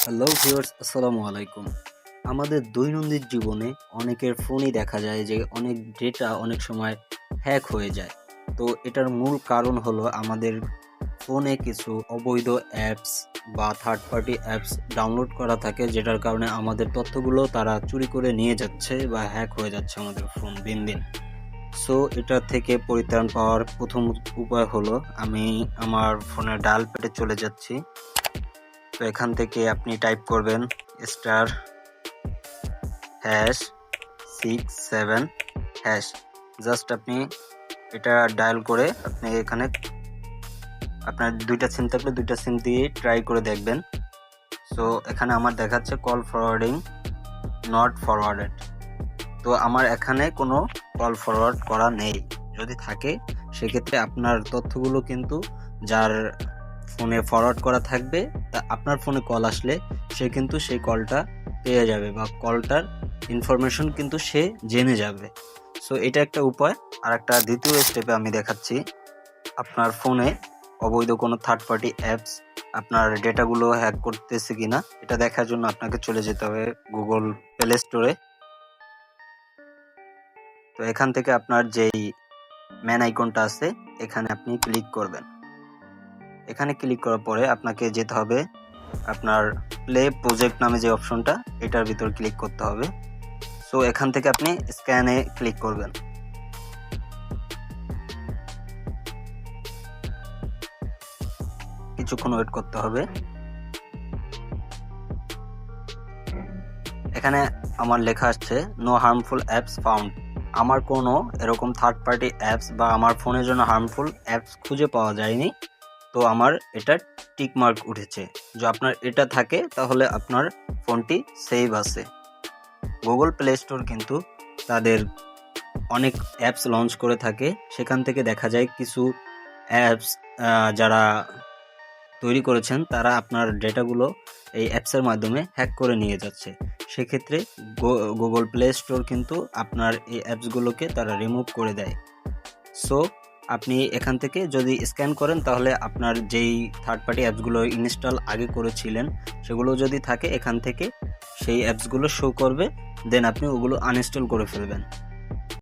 Hello viewers, আসসালামু আলাইকুম। আমাদের দৈনন্দিন জীবনে অনেকের ফোনই দেখা যায় যে অনেক ডেটা অনেক সময় হ্যাক হয়ে যায়। তো এটার মূল কারণ হলো আমাদের ফোনে কিছু অবৈধ অ্যাপস বা থার্ড পার্টি অ্যাপস ডাউনলোড করা থাকে, যেটার কারণে আমাদের তথ্যগুলো তারা চুরি করে নিয়ে যাচ্ছে বা হ্যাক হয়ে যাচ্ছে আমাদের ফোন দিন দিন। সো এটা থেকে পরিত্রাণ পাওয়ার প্রথম উপায় হলো আমি আমার ফোনের ডায়াল প্যাডে চলে যাচ্ছি। তো এখান থেকে আপনি টাইপ করবেন স্টার হ্যাশ 67 হ্যাশ। জাস্ট আপনি এটা ডায়াল করে আপনি এখানে আপনার দুইটা সিম থাকলে দুইটা সিম দিয়ে ট্রাই করে দেখবেন। সো এখানে আমার দেখাচ্ছে কল ফরওয়ার্ডিং নট ফরওয়ার্ডেড। তো আমার এখানে কোনো কল ফরওয়ার্ড করা নেই। যদি থাকে সেক্ষেত্রে আপনার তথ্যগুলো কিন্তু যার ফোনে ফরওয়ার্ড করা থাকবে, তা আপনার ফোনে কল আসলে সে কিন্তু সেই কলটা পেয়ে যাবে বা কলটার ইনফরমেশন কিন্তু সে জেনে যাবে। সো এটা একটা উপায়। আর একটা দ্বিতীয় স্টেপে আমি দেখাচ্ছি, আপনার ফোনে অবৈধ কোনো থার্ড পার্টি অ্যাপস আপনার ডেটাগুলো হ্যাক করতেছে কিনা এটা দেখার জন্য আপনাকে চলে যেতে হবে গুগল প্লে স্টোরে। তো এখান থেকে আপনার যেই ম্যান আইকনটা আছে এখানে আপনি ক্লিক করবেন। এখানে ক্লিক করার পরে আপনাকে যেতে হবে আপনার প্লে প্রজেক্ট নামে যে অপশনটা, এটার ভিতর ক্লিক করতে হবে। সো এখান থেকে আপনি স্ক্যানে ক্লিক করবেন। কিছুক্ষণ ওয়েট করতে হবে। এখানে আমার লেখা আসছে নো হার্মফুল অ্যাপস ফাউন্ড। আমার কোনো এরকম থার্ড পার্টি অ্যাপস বা আমার ফোনের জন্য হার্মফুল অ্যাপস খুঁজে পাওয়া যায়নি। তো আমার এটা টিক মার্ক উঠেছে। যে আপনার এটা থাকে তাহলে আপনার ফোনটি সেভ আছে। গুগল প্লে স্টোর কিন্তু তাদের অনেক অ্যাপস লঞ্চ করে থাকে, সেখান থেকে দেখা যায় কিছু অ্যাপস যারা তৈরি করেছেন তারা আপনার ডেটাগুলো এই অ্যাপসের মাধ্যমে হ্যাক করে নিয়ে যাচ্ছে। সেক্ষেত্রে গুগল প্লে স্টোর কিন্তু আপনার এই অ্যাপসগুলোকে তারা রিমুভ করে দেয়। সো আপনি এখান থেকে যদি স্ক্যান করেন তাহলে আপনার যেই থার্ড পার্টি অ্যাপসগুলো ইনস্টল আগে করেছিলেন সেগুলো যদি থাকে এখান থেকে সেই অ্যাপসগুলো শো করবে, দেন আপনি ওগুলো আনইনস্টল করে ফেলবেন।